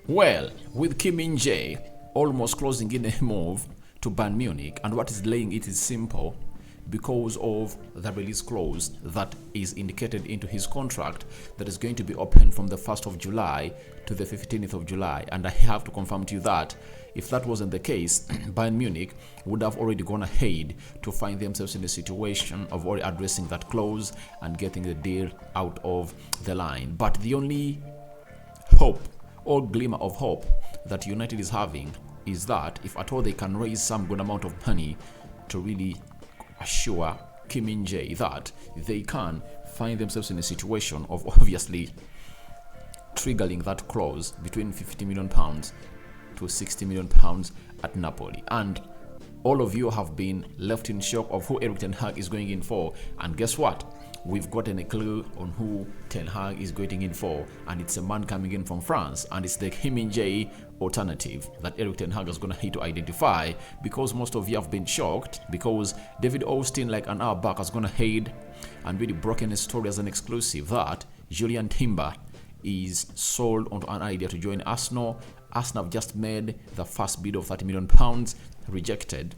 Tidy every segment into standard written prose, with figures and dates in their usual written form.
Well, with Min-jae almost closing in a move to Bayern Munich, and what is delaying it is simple because of the release clause that is indicated into his contract that is going to be open from the 1st of July to the 15th of July. And I have to confirm to you that if that wasn't the case, Bayern Munich would have already gone ahead to find themselves in a situation of already addressing that clause and getting the deal out of the line. But the only hope or glimmer of hope that United is having is that if at all they can raise some good amount of money to really assure Min-jae that they can find themselves in a situation of obviously triggering that clause between £50 million to £60 million at Napoli. And all of you have been left in shock of who Erik Ten Hag is going in for. And guess what? We've gotten a clue on who Ten Hag is going in for, and it's a man coming in from France, and it's the Min-jae alternative that Erik Ten Hag is going to need to identify, because most of you have been shocked because David Austin, like an hour back, has gone ahead and really broken a story as an exclusive that Julian Timber is sold onto an idea to join Arsenal. Arsenal have just made the first bid of £30 million, rejected,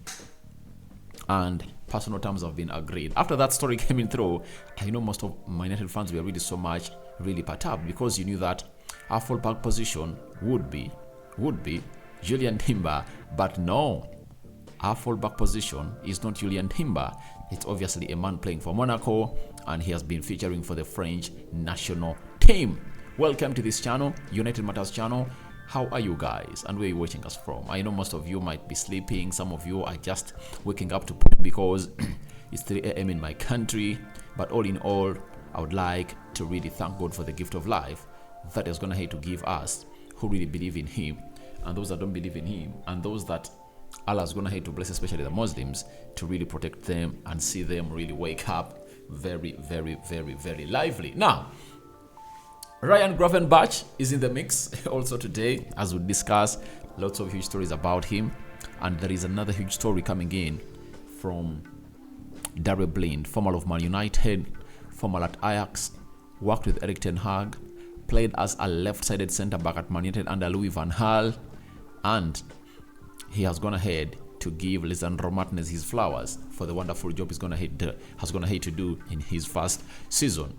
and personal terms have been agreed. After that story came in through, I know most of my United fans were really perturbed, because you knew that our fullback position would be Julian Timber, but no, our fullback position is not Julian Timber. It's obviously a man playing for Monaco, and he has been featuring for the French national team. Welcome to this channel, United Matters channel. How are you guys, and where are you watching us from? I know most of you might be sleeping, some of you are just waking up to because it's 3 a.m. in my country, but all in all, I would like to really thank God for the gift of life that is going to have to give us who really believe in him, and those that don't believe in him, and those that Allah is going to have to bless, especially the Muslims, to really protect them and see them really wake up very, very, very, very lively. Now, Ryan Gravenberch is in the mix also today, as we discuss lots of huge stories about him. And there is another huge story coming in from Darrell Blind, former of Man United, former at Ajax, worked with Erik Ten Hag, played as a left-sided centre-back at Man United under Louis van Gaal, and he has gone ahead to give Lisandro Martinez his flowers for the wonderful job has gone ahead to do in his first season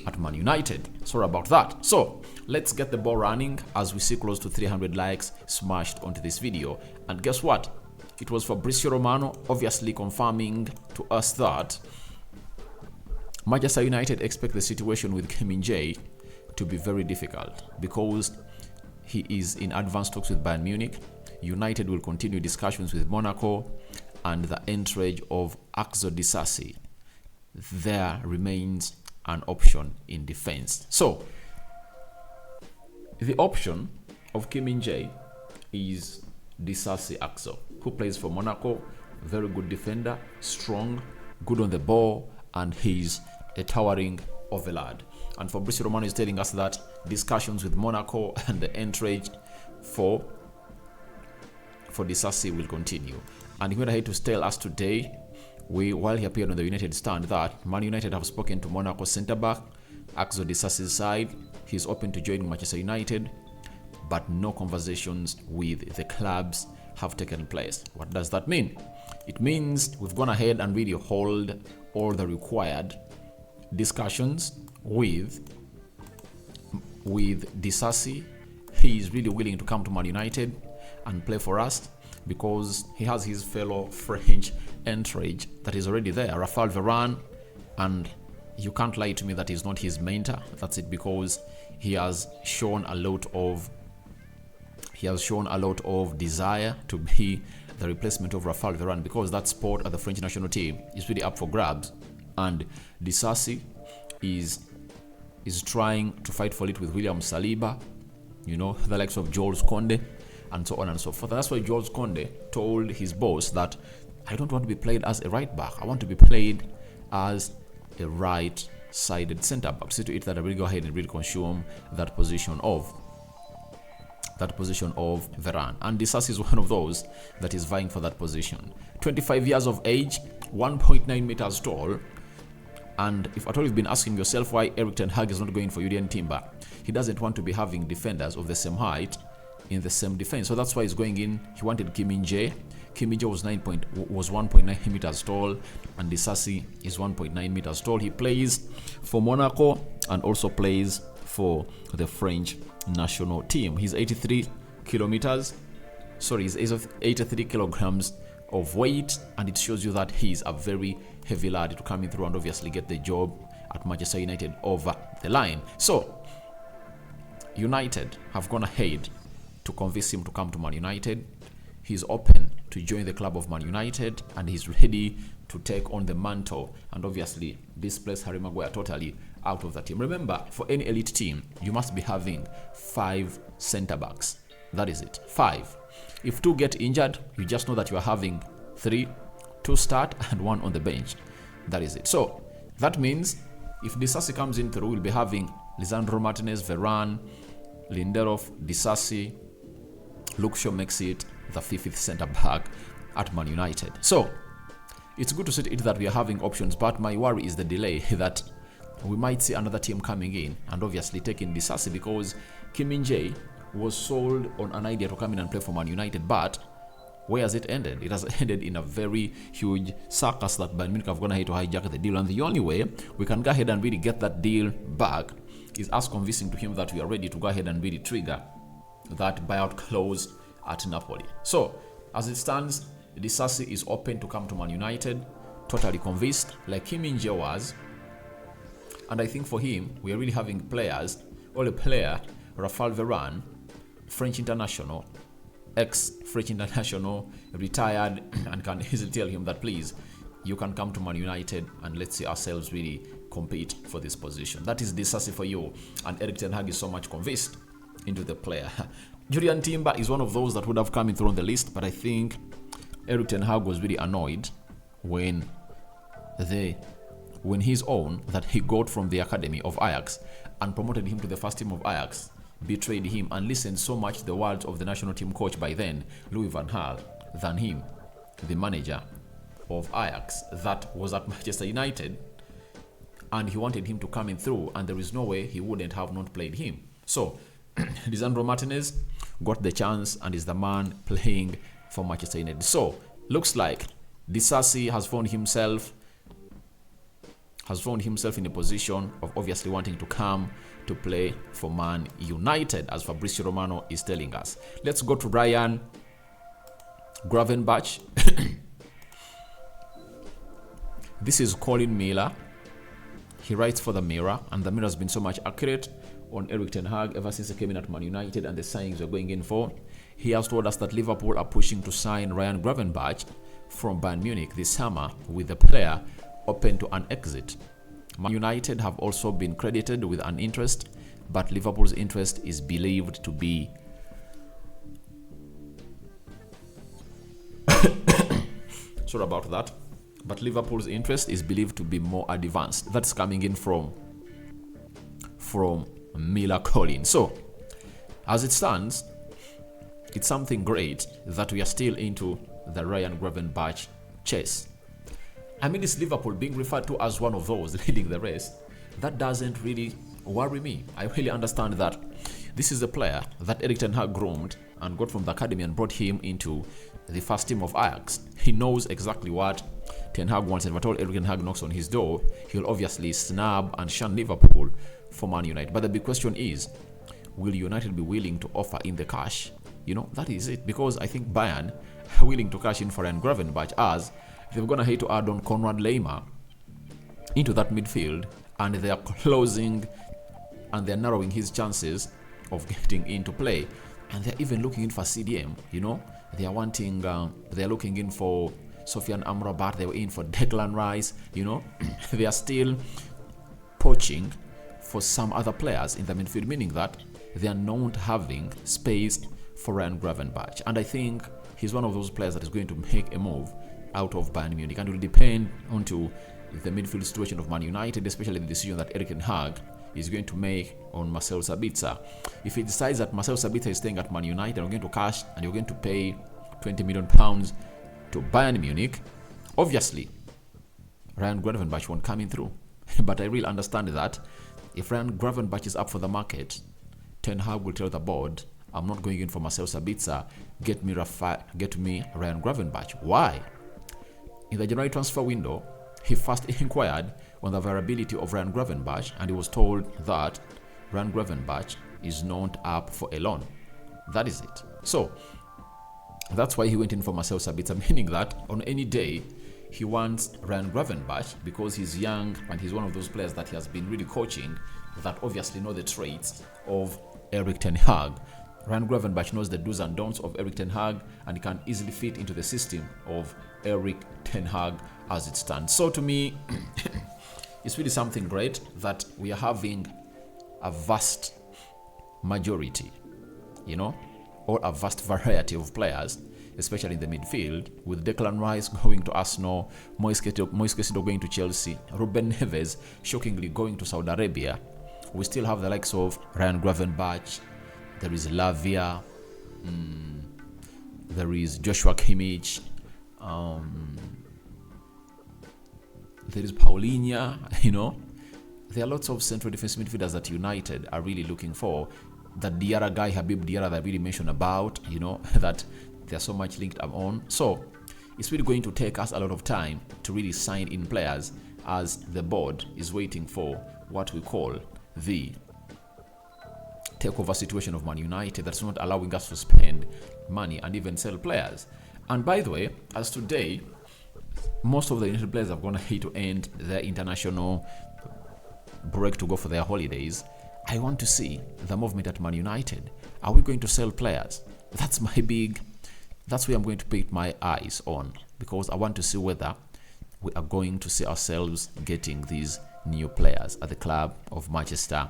at Man United. Sorry about that. So let's get the ball running as we see close to 300 likes smashed onto this video. And guess what? It was Fabrizio Romano obviously confirming to us that Manchester United expect the situation with Min-jae to be very difficult, because he is in advanced talks with Bayern Munich. United will continue discussions with Monaco, and the entry of Axel Disasi there remains an option in defense. So the option of Min-jae is Disasi Axel, who plays for Monaco, very good defender, strong, good on the ball, and he's a towering overlord. And Fabrizio Romano is telling us that discussions with Monaco and the entry for Disasi will continue. And he went ahead to tell us today, while he appeared on the United stand, that Man United have spoken to Monaco centre-back Axel Disasi's side. He's open to joining Manchester United, but no conversations with the clubs have taken place. What does that mean? It means we've gone ahead and really hold all the required discussions with Disasi. He is really willing to come to Man United and play for us, because he has his fellow French entourage that is already there, Raphael Varane, and you can't lie to me that he's not his mentor. That's it, because he has shown a lot of desire to be the replacement of Raphael Varane, because that spot at the French national team is really up for grabs, and Disasi is trying to fight for it with William Saliba, you know, the likes of Jules Koundé, and so on and so forth. That's why Jules Koundé told his boss that I don't want to be played as a right back. I want to be played as a right-sided centre back. See to it that I will go ahead and really consume that position of Varane. And Disasi is one of those that is vying for that position. 25 years of age, 1.9 meters tall, And if at all you've been asking yourself why Erik Ten Hag is not going for Julian Timber, he doesn't want to be having defenders of the same height in the same defense. So that's why he's going in. He wanted Min-jae. Min-jae was 1.9 meters tall, and Disasi is 1.9 meters tall. He plays for Monaco and also plays for the French national team. He's 83 kilograms of weight, and it shows you that he's a very heavy lad to come in through and obviously get the job at Manchester United over the line. So United have gone ahead to convince him to come to Man United. He's open to join the club of Man United, and he's ready to take on the mantle and obviously displace Harry Maguire totally out of the team. Remember, for any elite team, you must be having 5 center backs. That is it, 5. If 2 get injured, you just know that you are having 3, 2 start and 1 on the bench. That is it. So that means if Disasi comes in through, we'll be having Lisandro Martinez, Varane, Lindelof, Disasi. Luke Shaw makes it the 5th center back at Man United. So it's good to see it that we are having options, but my worry is the delay that we might see another team coming in and obviously taking Disasi, because Min-jae was sold on an idea to come in and play for Man United, but where has it ended? It has ended in a very huge circus that Bayern Munich have gone ahead to hijack the deal, and the only way we can go ahead and really get that deal back is us convincing to him that we are ready to go ahead and really trigger that buyout clause at Napoli. So as it stands, Disasi is open to come to Man United, totally convinced, like Min-jae was. And I think for him, we are really having players, or a player, Rafael Varane, French international, ex-French international, retired, and can easily tell him that please, you can come to Man United and let's see ourselves really compete for this position. That is Disasi for you, and Erik ten Hag is so much convinced into the player. Julian Timber is one of those that would have come in through on the list, but I think Erik ten Hag was really annoyed when his own that he got from the academy of Ajax and promoted him to the first team of Ajax betrayed him and listened so much to the words of the national team coach by then, Louis van Gaal, than him, the manager of Ajax that was at Manchester United, and he wanted him to come in through, and there is no way he wouldn't have not played him. So Lisandro Martinez got the chance and is the man playing for Manchester United. So looks like Disasi has found himself in a position of obviously wanting to come to play for Man United, as Fabrizio Romano is telling us. Let's go to Ryan Gravenberch. This is Colin Miller. He writes for the Mirror, and the Mirror has been so much accurate on Erik ten Hag ever since he came in at Man United and the signings we're going in for. He has told us that Liverpool are pushing to sign Ryan Gravenberch from Bayern Munich this summer, with the player open to an exit. Man United have also been credited with an interest, but Liverpool's interest is believed to be sorry about that. But Liverpool's interest is believed to be more advanced. That's coming in from Miller Colin. So as it stands, it's something great that we are still into the Ryan Gravenberch chase. I mean, it's Liverpool being referred to as one of those leading the race. That doesn't really worry me. I really understand that this is a player that Erik ten Hag groomed and got from the academy and brought him into the first team of Ajax. He knows exactly what Ten Hag wants, and if at all Erik ten Hag knocks on his door, he'll obviously snub and shun Liverpool for Man United. But the big question is, will United be willing to offer in the cash? You know, that is it. Because I think Bayern are willing to cash in for Ryan Gravenberch, as they're going to hate to add on Konrad Laimer into that midfield, and they are closing and they're narrowing his chances of getting into play. And they're even looking in for CDM, you know. They are wanting, they're looking in for Sofian Amrabat, they were in for Declan Rice, you know. They are still poaching for some other players in the midfield, meaning that they are not having space for Ryan Gravenberch. And I think he's one of those players that is going to make a move out of Bayern Munich, and it will depend on to the midfield situation of Man United, especially the decision that Erik ten Hag is going to make on Marcel Sabitzer. If he decides that Marcel Sabitzer is staying at Man United and you're going to cash and you're going to pay £20 million to Bayern Munich, obviously Ryan Gravenberch won't come in through. But I really understand that if Ryan Gravenberch is up for the market, Ten Hag will tell the board, I'm not going in for Marcel Sabitzer, get me Ryan Gravenberch. Why? In the January transfer window, he first inquired on the availability of Ryan Gravenberch, and he was told that Ryan Gravenberch is not up for a loan. That is it. So that's why he went in for Marcel Sabitzer, meaning that on any day he wants Ryan Gravenberch because he's young and he's one of those players that he has been really coaching that obviously know the traits of Erik ten Hag. Ryan Gravenberch knows the do's and don'ts of Erik ten Hag, and he can easily fit into the system of Erik ten Hag as it stands. So to me, it's really something great that we are having a vast majority, or a vast variety of players, especially in the midfield, with Declan Rice going to Arsenal, Moise Caicedo going to Chelsea, Ruben Neves shockingly going to Saudi Arabia. We still have the likes of Ryan Gravenberch, there is Lavia, there is Joshua Kimmich, there is Paulinho, There are lots of central defensive midfielders that United are really looking for. That Diarra guy, Habib Diarra, that I really mentioned about, that they're so much linked up on. So it's really going to take us a lot of time to really sign in players, as the board is waiting for what we call the takeover situation of Man United that's not allowing us to spend money and even sell players. And by the way, as today, most of the United players have gone ahead to end their international break to go for their holidays. I want to see the movement at Man United. Are we going to sell players? That's where I'm going to put my eyes on, because I want to see whether we are going to see ourselves getting these new players at the club of Manchester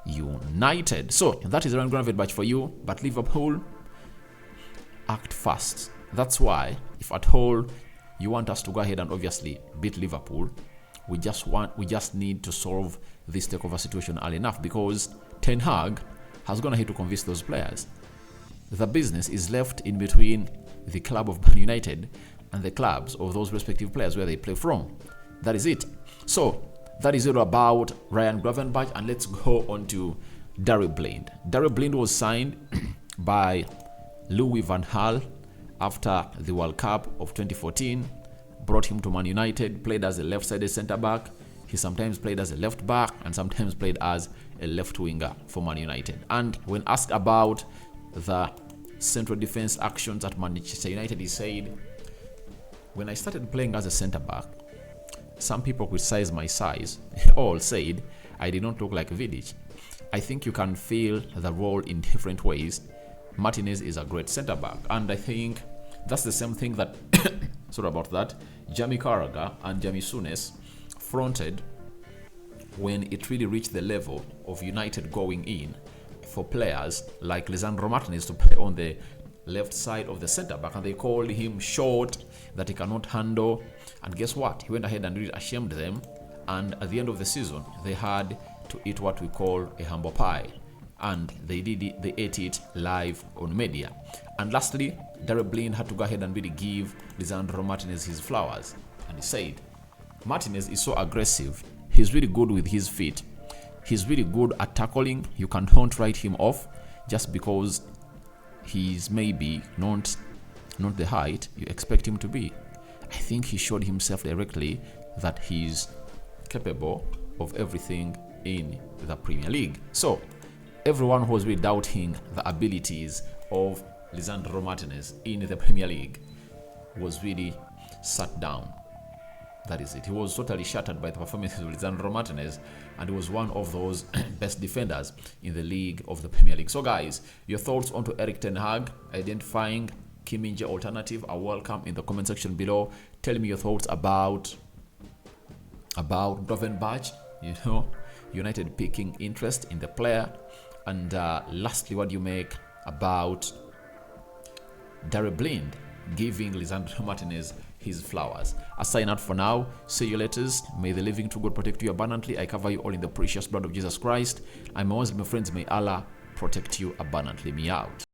United. So that is Ryan Gravenberch for you, but Liverpool, act fast. That's why, if at all you want us to go ahead and obviously beat Liverpool, we just need to solve this takeover situation early enough, because Ten Hag has gone ahead to convince those players. The business is left in between the club of Man United and the clubs of those respective players where they play from. That is it. So that is it about Ryan Gravenberch, and let's go on to Daley Blind. Daley Blind was signed by Louis van Gaal after the World Cup of 2014. Brought him to Man United, played as a left-sided centre-back. He sometimes played as a left-back and sometimes played as a left-winger for Man United. And when asked about the central defense actions at Manchester United, he said, when I started playing as a centre-back, some people criticized my size. All said I did not look like Vidic. I think you can feel the role in different ways. Martinez is a great centre-back, and I think that's the same thing that sorry about that, Jamie Carragher and Jamie Souness fronted when it really reached the level of United going in for players like Lisandro Martinez to play on the left side of the centre-back, and they called him short, that he cannot handle. And guess what? He went ahead and really ashamed them, and at the end of the season, they had to eat what we call a humble pie. And they ate it live on media. And lastly, Daley Blind had to go ahead and really give Lisandro Martinez his flowers. And he said, Martinez is so aggressive. He's really good with his feet. He's really good at tackling. You can't write him off just because he's maybe not the height you expect him to be. I think he showed himself directly that he's capable of everything in the Premier League. So everyone who was really doubting the abilities of Lisandro Martinez in the Premier League was really sat down. That is it. He was totally shattered by the performances of Lisandro Martinez, and he was one of those best defenders in the league of the Premier League. So guys, your thoughts onto Erik ten Hag identifying Min-jae alternative are welcome in the comment section below. Tell me your thoughts about Gravenberch, United picking interest in the player. And lastly, what do you make about Daley Blind giving Lisandro Martinez his flowers? I sign out for now. See you later. May the living true God protect you abundantly. I cover you all in the precious blood of Jesus Christ. I'm always my friends. May Allah protect you abundantly. Me out.